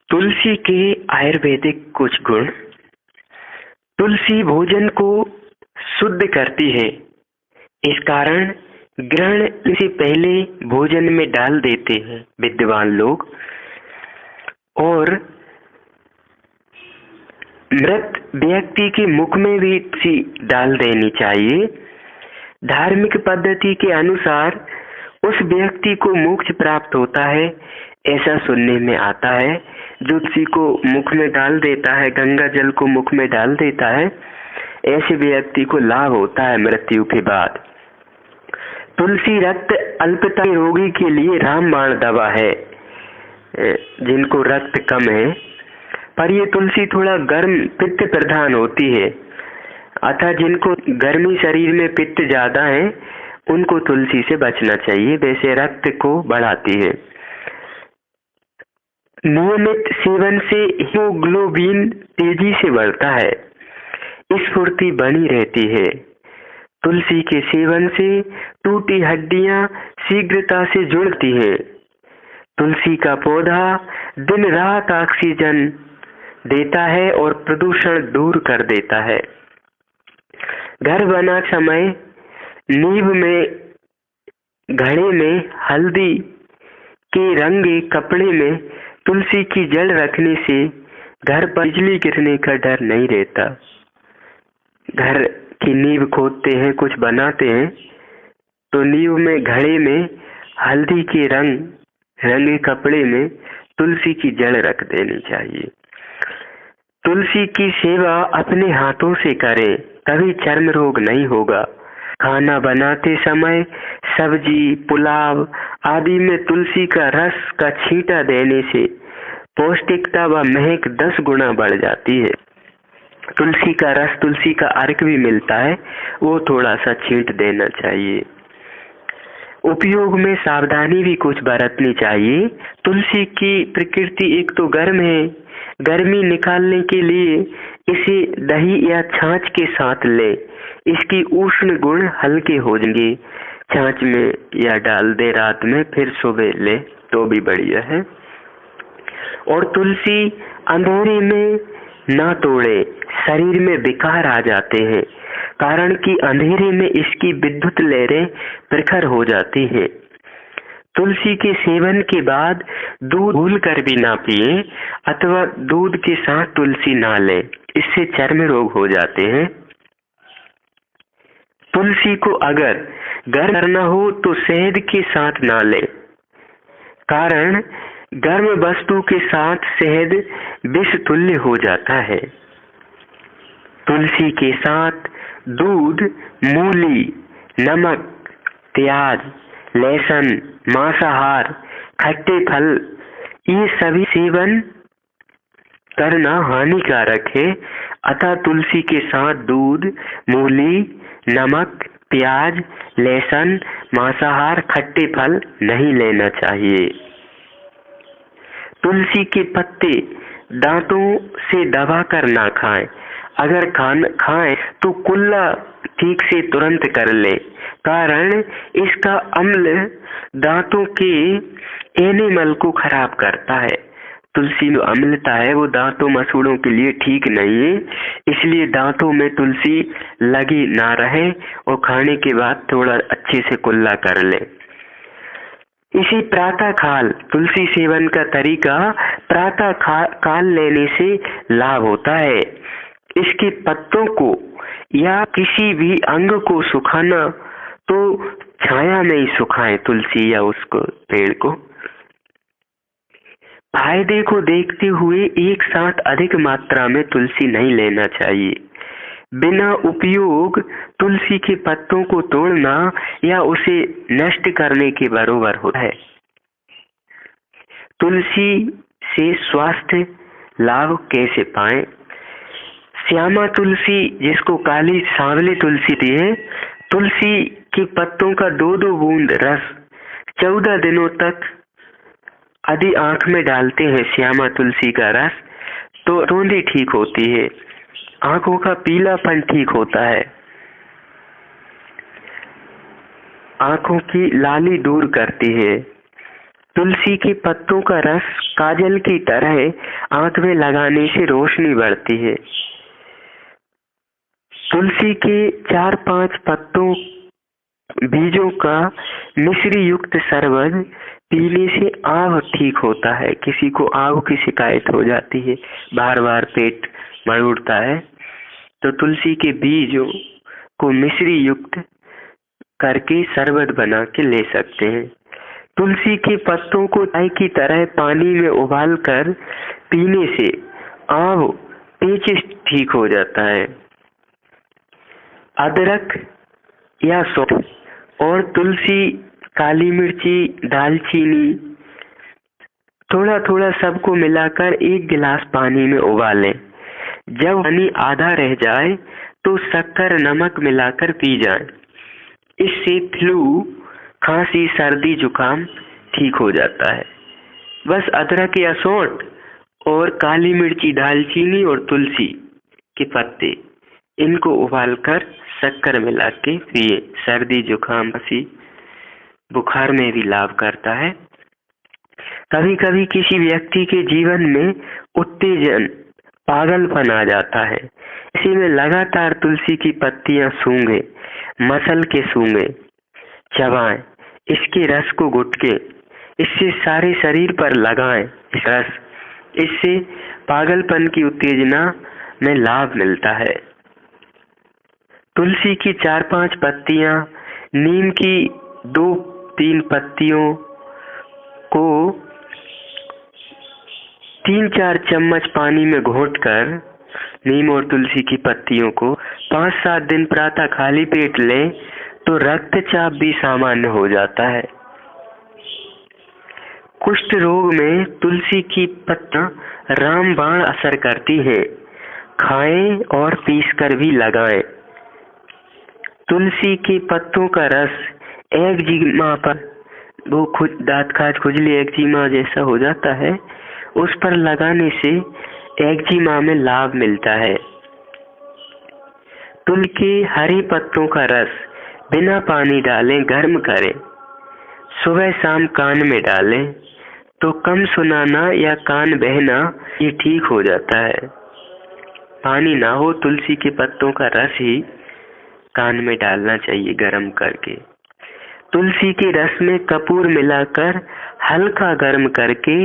तुलसी के आयुर्वेदिक कुछ गुण। तुलसी भोजन को शुद्ध करती है। इस कारण ग्रहण से पहले भोजन में डाल देते हैं विद्वान लोग, और मृत व्यक्ति के मुख में भी तुलसी डाल देनी चाहिए। धार्मिक पद्धति के अनुसार उस व्यक्ति को मोक्ष प्राप्त होता है, ऐसा सुनने में आता है। जो तुलसी को मुख में डाल देता है, गंगा जल को मुख में डाल देता है, ऐसे व्यक्ति को लाभ होता है मृत्यु के बाद। तुलसी रक्त अल्पता के रोगी के लिए रामबाण दवा है, जिनको रक्त कम है। पर ये तुलसी थोड़ा गर्म पित्त प्रधान होती है, अतः जिनको गर्मी शरीर में पित्त ज्यादा है उनको तुलसी से बचना चाहिए, वैसे रक्त को बढ़ाती है। नियमित सेवन से हीमोग्लोबिन तेजी से बढ़ता है, स्फूर्ति बनी रहती है। तुलसी के सेवन से टूटी हड्डियां शीघ्रता से जुड़ती हैं। तुलसी का पौधा दिन रात ऑक्सीजन देता है और प्रदूषण दूर कर देता है। घर बना समय नींव में घड़े में हल्दी के रंगे कपड़े में तुलसी की जड़ रखने से घर पर बिजली गिरने का डर नहीं रहता। घर की नींव खोदते हैं, कुछ बनाते हैं, तो नींव में घड़े में हल्दी के रंगे कपड़े में तुलसी की जड़ रख देनी चाहिए। तुलसी की सेवा अपने हाथों से करें, कभी चर्म रोग नहीं होगा। खाना बनाते समय सब्जी, पुलाव आदि में तुलसी का रस का छींटा देने से पौष्टिकता व महक 10 गुना बढ़ जाती है। तुलसी का रस, तुलसी का अर्क भी मिलता है, वो थोड़ा सा छींट देना चाहिए। उपयोग में सावधानी भी कुछ बरतनी चाहिए। तुलसी की प्रकृति एक तो गर्म है, गर्मी निकालने के लिए इसे दही या छाछ के साथ ले, इसकी उष्ण गुण हल्के हो जाएंगे। छाछ में या डाल दे रात में, फिर सुबह ले तो भी बढ़िया है। और तुलसी अंधेरे में ना तोड़े, शरीर में विकार आ जाते हैं, कारण कि अंधेरे में इसकी विद्युत लहरें प्रखर हो जाती हैं। तुलसी के सेवन के बाद दूध भूल कर भी ना पिए, अथवा दूध के साथ तुलसी ना ले, इससे चर्म रोग हो जाते हैं। तुलसी को अगर गर्म करना हो तो शहद के साथ ना ले, कारण गर्म वस्तु के साथ शहद विष तुल्य हो जाता है। तुलसी के साथ दूध, मूली, नमक, प्याज, लहसुन, मांसाहार, खट्टे फल, ये सभी सेवन करना हानिकारक है। अतः तुलसी के साथ दूध, मूली, नमक, प्याज, लहसुन, मांसाहार, खट्टे फल नहीं लेना चाहिए। तुलसी के पत्ते दांतों से दबाकर ना खाएं। अगर खाएं तो कुल्ला ठीक से तुरंत कर ले, कारण इसका अम्ल दांतों के एनिमल को खराब करता है। तुलसी में अम्लता है, वो दांतों मसूड़ों के लिए ठीक नहीं है, इसलिए दांतों में तुलसी लगी ना रहे और खाने के बाद थोड़ा अच्छे से कुल्ला कर ले। इसी प्रातः काल तुलसी सेवन का तरीका, प्रातः काल लेने से लाभ होता है। इसके पत्तों को या किसी भी अंग को सुखाना तो छाया में ही सुखाएं, तुलसी या उसको पेड़ को। फायदे को देखते हुए एक साथ अधिक मात्रा में तुलसी नहीं लेना चाहिए। बिना उपयोग तुलसी के पत्तों को तोड़ना या उसे नष्ट करने के बराबर होता है। तुलसी से स्वास्थ्य लाभ कैसे पाएं? श्यामा तुलसी, जिसको काली सांवली तुलसी दी है, तुलसी के पत्तों का 2-2 बूंद रस 14 दिनों तक यदि आंख में डालते हैं श्यामा तुलसी का रस, तो रोंदी ठीक होती है, आंखों का पीलापन ठीक होता है, आंखों की लाली दूर करती है। तुलसी के पत्तों का रस काजल की तरह आंख में लगाने से रोशनी बढ़ती है। तुलसी के 4-5 पत्तों बीजों का मिश्री युक्त शरबत पीने से आव ठीक होता है। किसी को आव की शिकायत हो जाती है, बार बार पेट मरोड़ता है, तो तुलसी के बीजों को मिश्री युक्त करके शरबत बना के ले सकते हैं। तुलसी के पत्तों को चाय की तरह पानी में उबाल कर पीने से आव पेचिश ठीक हो जाता है। अदरक या सौंफ और तुलसी, काली मिर्ची, दालचीनी थोड़ा थोड़ा सबको मिलाकर 1 गिलास पानी में उबालें। जब पानी आधा रह जाए तो शक्कर, नमक मिलाकर पी जाए। इससे फ्लू, खांसी, सर्दी, जुकाम ठीक हो जाता है। बस अदरक या सौंठ और काली मिर्ची, दालचीनी और तुलसी के पत्ते, इनको उबालकर शक्कर मिला के पिए। सर्दी, जुकाम, खांसी, बुखार में भी लाभ करता है। कभी कभी किसी व्यक्ति के जीवन में उत्तेजन, पागलपन आ जाता है। इसी में लगातार तुलसी की पत्तियां सूंघे, मसल के सूंघे, चबाएं, इसके रस को गुटके इससे सारे शरीर पर लगाएं रस। इससे पागलपन की उत्तेजना में लाभ मिलता है। तुलसी की 4-5 पत्तियां, नीम की 2-3 पत्तियों को 3-4 चम्मच पानी में घोटकर, नीम और तुलसी की पत्तियों को 5-7 दिन प्रातः खाली पेट लें तो रक्तचाप भी सामान्य हो जाता है। कुष्ठ रोग में तुलसी की पत्तियां रामबाण असर करती है। खाएं और पीसकर भी लगाएं। तुलसी के पत्तों का रस एक्जिमा पर, वो दांत खाज, खुजली, एक्जिमा जैसा हो जाता है, उस पर लगाने से एक्जिमा में लाभ मिलता है। तुलसी के हरे पत्तों का रस बिना पानी डालें गर्म करें, सुबह शाम कान में डालें तो कम सुनाना या कान बहना ये ठीक हो जाता है। पानी ना हो, तुलसी के पत्तों का रस ही कान में डालना चाहिए गर्म करके। तुलसी के रस में कपूर मिलाकर हल्का गर्म करके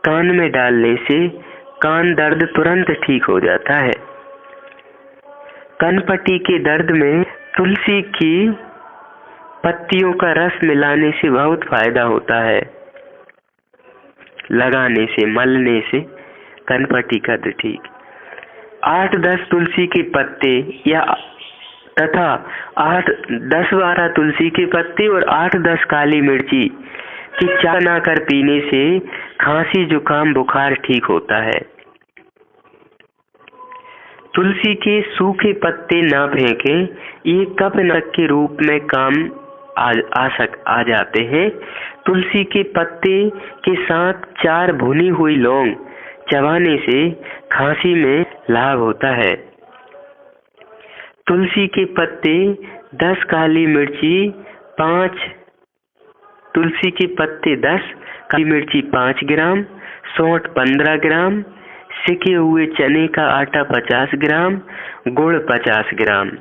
कान में डालने से कान दर्द तुरंत ठीक हो जाता है। कनपट्टी के दर्द में तुलसी की पत्तियों का रस मिलाने से बहुत फायदा होता है। लगाने से, मलने से कनपट्टी का दर्द ठीक। 8-10 तुलसी के पत्ते या तथा 8-10-12 तुलसी के पत्ते और 8-10 काली मिर्ची की चाय बनाकर पीने से खांसी, जुकाम, बुखार ठीक होता है। तुलसी के सूखे पत्ते ना फेंके, ये कफनाशक के रूप में काम आ जाते हैं। तुलसी के पत्ते के साथ 4 भुनी हुई लौंग चबाने से खांसी में लाभ होता है। तुलसी के पत्ते 10, काली मिर्ची 5, तुलसी के पत्ते 10, काली मिर्ची 5 ग्राम, सौंठ 15 ग्राम, सिके हुए चने का आटा 50 ग्राम, गुड़ 50 ग्राम।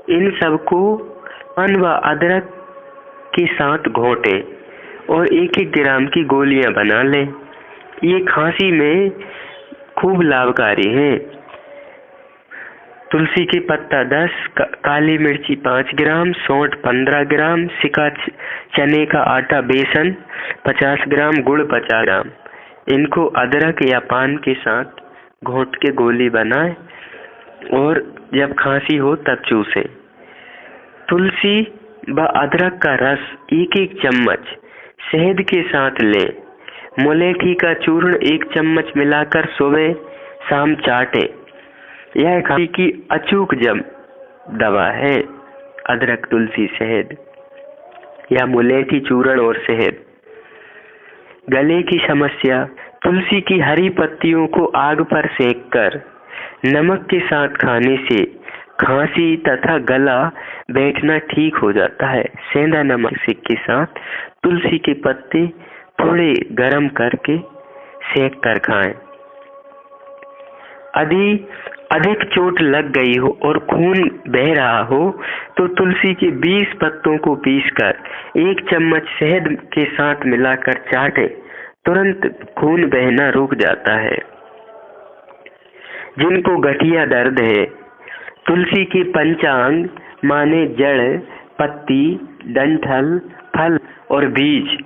इन सबको पान व अदरक के साथ घोटें और 1-1 ग्राम की गोलियां बना लें। ये खांसी में खूब लाभकारी है। तुलसी के पत्ता 10, काली मिर्ची 5 ग्राम, सौंठ 15 ग्राम, सिका चने का आटा, बेसन 50 ग्राम, गुड़ 50 ग्राम। इनको अदरक या पान के साथ घोट के गोली बनाएं और जब खांसी हो तब चूसें। तुलसी व अदरक का रस 1-1 चम्मच शहद के साथ लें। मुलेठी का चूर्ण 1 चम्मच मिलाकर सुबह शाम चाटें। यह खांसी की अचूक दवा है। अदरक, तुलसी, शहद या मुलेठी चूर्ण और शहद। गले की समस्या, तुलसी की हरी पत्तियों को आग पर सेंककर नमक के साथ खाने से खांसी तथा गला बैठना ठीक हो जाता है। सेंधा नमक के साथ तुलसी के पत्ते थोड़े गर्म करके सेक कर खाएं। अधिक चोट लग गई हो और खून बह रहा हो तो तुलसी के 20 पत्तों को पीसकर 1 चम्मच शहद के साथ मिलाकर चाटें, तुरंत खून बहना रुक जाता है। जिनको गठिया दर्द है, तुलसी के पंचांग माने जड़, पत्ती, डंठल, फल और बीज,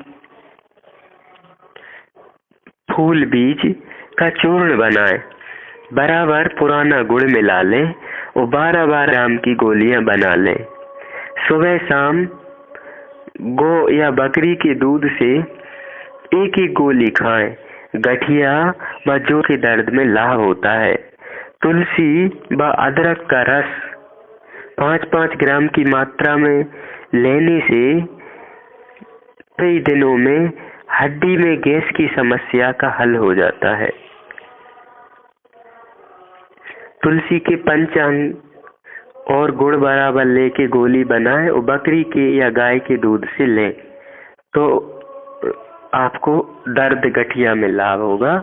फूल बीज का चूर्ण बनाएं। बराबर पुराना गुड़ मिला लें और 12-12 ग्राम की गोलियां बना लें। सुबह शाम गौ या बकरी के दूध से 1-1 गोली खाएं। गठिया व जोड़ के दर्द में लाभ होता है। तुलसी व अदरक का रस 5-5 ग्राम की मात्रा में लेने से कई दिनों में हड्डी में गैस की समस्या का हल हो जाता है। तुलसी के पंचांग और गुड़ बराबर लेके गोली बनाएं और बकरी के या गाय के दूध से लें तो आपको दर्द गठिया में लाभ होगा।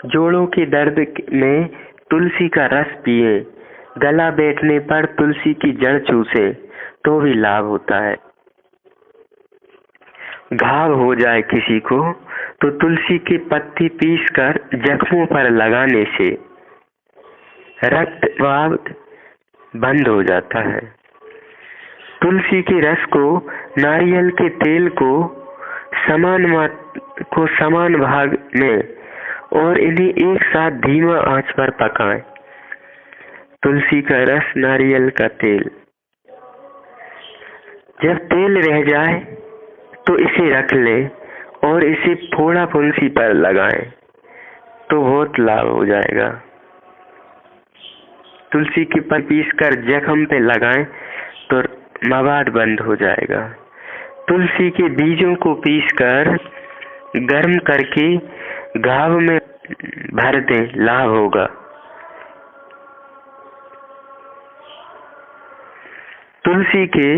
जोड़ों के दर्द में तुलसी का रस पिए। गला बैठने पर तुलसी की जड़ चूसे तो भी लाभ होता है। घाव हो जाए किसी को तो तुलसी की पत्ती पीसकर जख्मों पर लगाने से रक्तस्राव बंद हो जाता है। तुलसी के रस को, नारियल के तेल को समान भाग में और इन्हें एक साथ धीमा आंच पर पकाएं। तुलसी का रस, नारियल का तेल। जब तेल रह जाए तो इसे रख लें और इसे फोड़ा फुंसी पर लगाएं तो बहुत लाभ हो जाएगा। तुलसी के पत्ते पीसकर जख्म पे लगाएं तो मवाद बंद हो जाएगा। तुलसी के बीजों को पीसकर गर्म करके घाव में भर दें, लाभ होगा। तुलसी के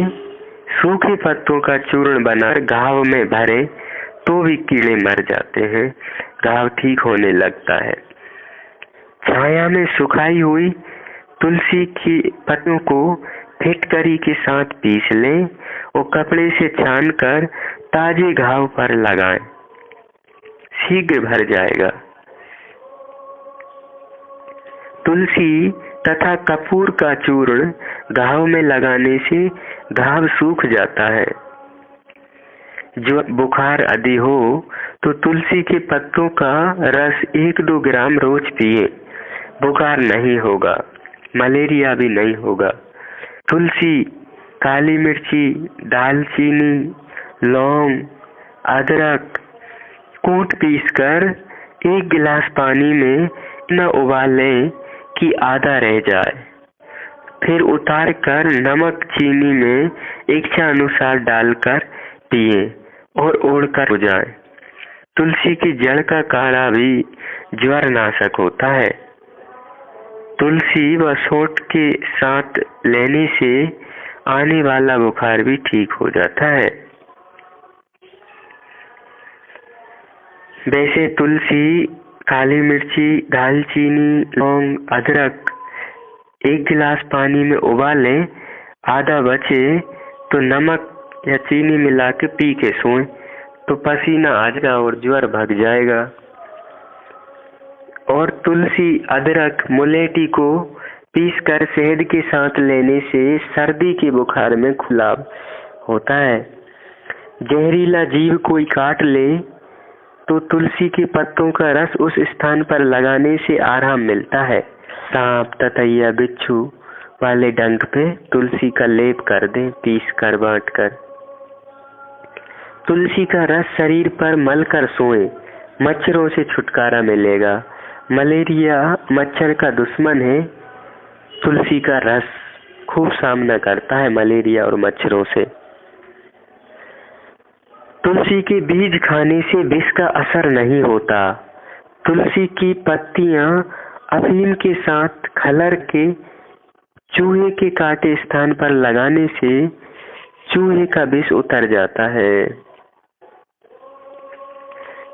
सूखे पत्तों का चूर्ण बनाकर घाव में भरे तो भी कीड़े मर जाते हैं, घाव ठीक होने लगता है। छाया में सुखाई हुई तुलसी की पत्तों को फिटकरी के साथ पीस लें और कपड़े से छानकर ताजे घाव पर लगाएं, शीघ्र भर जाएगा। तुलसी तथा कपूर का चूर्ण घाव में लगाने से घाव सूख जाता है। जो बुखार आदि हो तो तुलसी के पत्तों का रस 1-2 ग्राम रोज पिए, बुखार नहीं होगा, मलेरिया भी नहीं होगा। तुलसी, काली मिर्ची, दालचीनी, लौंग, अदरक कूट पीसकर 1 गिलास पानी में न उबाल लें कि आधा रह जाए, फिर उतार कर नमक चीनी में इच्छा अनुसार डालकर पिए और ओढ़कर हो जाए। तुलसी की जड़ का काढ़ा भी ज्वर नाशक होता है। तुलसी व सौंठ के साथ लेने से आने वाला बुखार भी ठीक हो जाता है। वैसे तुलसी, काली मिर्ची, दालचीनी, लौंग, अदरक 1 गिलास पानी में उबालें, आधा बचे तो नमक या चीनी मिला के पी के सोएं तो पसीना आ जाएगा और ज्वर भाग जाएगा। और तुलसी, अदरक, मुलेठी को पीसकर शहद के साथ लेने से सर्दी के बुखार में लाभ होता है। जहरीला जीव कोई काट ले तो तुलसी के पत्तों का रस उस स्थान पर लगाने से आराम मिलता है। सांप, ततैया, बिच्छू वाले डंक पे तुलसी का लेप कर दें, पीस कर बांट कर। तुलसी का रस शरीर पर मलकर सोएं, मच्छरों से छुटकारा मिलेगा। मलेरिया मच्छर का दुश्मन है। तुलसी का रस खूब सामना करता है मलेरिया और मच्छरों से। तुलसी के बीज खाने से विष का असर नहीं होता। तुलसी की पत्तियां अफीम के साथ खलर के चूहे के काटे स्थान पर लगाने से चूहे का विष उतर जाता है।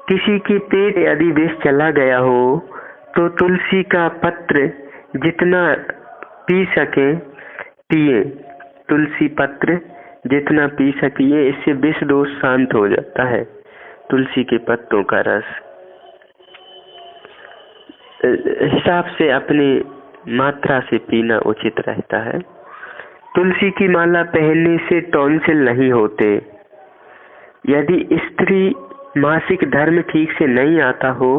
किसी के पेट यदि विष चला गया हो तो तुलसी का पत्र जितना पी सके पिए। तुलसी पत्र जितना पी सकिए, इससे विष दोष शांत हो जाता है। तुलसी के पत्तों का रस हिसाब से अपनी मात्रा से पीना उचित रहता है। तुलसी की माला पहनने से टॉन्सिल नहीं होते। यदि स्त्री मासिक धर्म ठीक से नहीं आता हो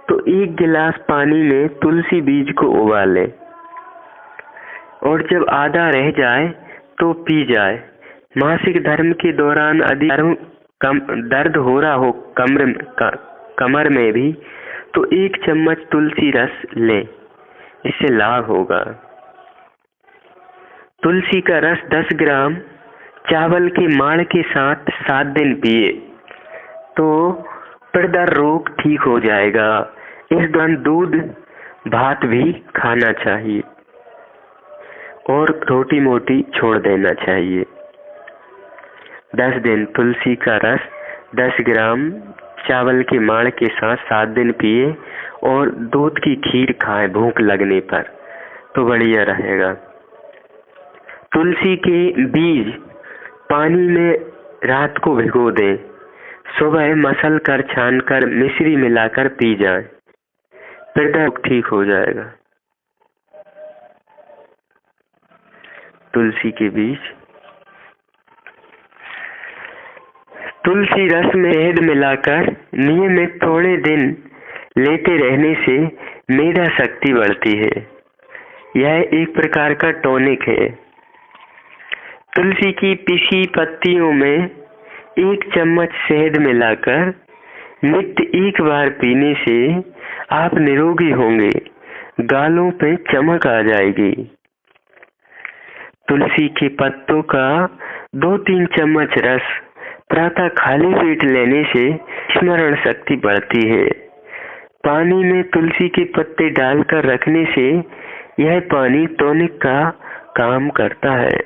तो 1 गिलास पानी में तुलसी बीज को उबाले और जब आधा रह जाए तो पी जाए। मासिक धर्म के दौरान अधिक दर्द हो रहा हो कमर में भी तो 1 चम्मच तुलसी रस ले, इससे लाभ होगा। तुलसी का रस 10 ग्राम चावल के माड़ के साथ 7 दिन पिए तो प्रदर रोग ठीक हो जाएगा। इस दौरान दूध भात भी खाना चाहिए और रोटी मोटी छोड़ देना चाहिए। 10 दिन तुलसी का रस 10 ग्राम चावल के माड़ के साथ 7 दिन पिए और दूध की खीर खाएं भूख लगने पर, तो बढ़िया रहेगा। तुलसी के बीज पानी में रात को भिगो दें, सुबह मसल कर छान कर मिश्री मिलाकर पी जाएं, हृदय ठीक हो जाएगा। तुलसी के बीज तुलसी रस में शहद मिलाकर नियमित थोड़े दिन लेते रहने से मेधा शक्ति बढ़ती है। यह एक प्रकार का टॉनिक है। तुलसी की पिसी पत्तियों में 1 चम्मच शहद मिलाकर नित्य 1 बार पीने से आप निरोगी होंगे, गालों पे चमक आ जाएगी। तुलसी के पत्तों का 2-3 चम्मच रस प्रातः खाली पेट लेने से स्मरण शक्ति बढ़ती है। पानी में तुलसी के पत्ते डालकर रखने से यह पानी टॉनिक का काम करता है।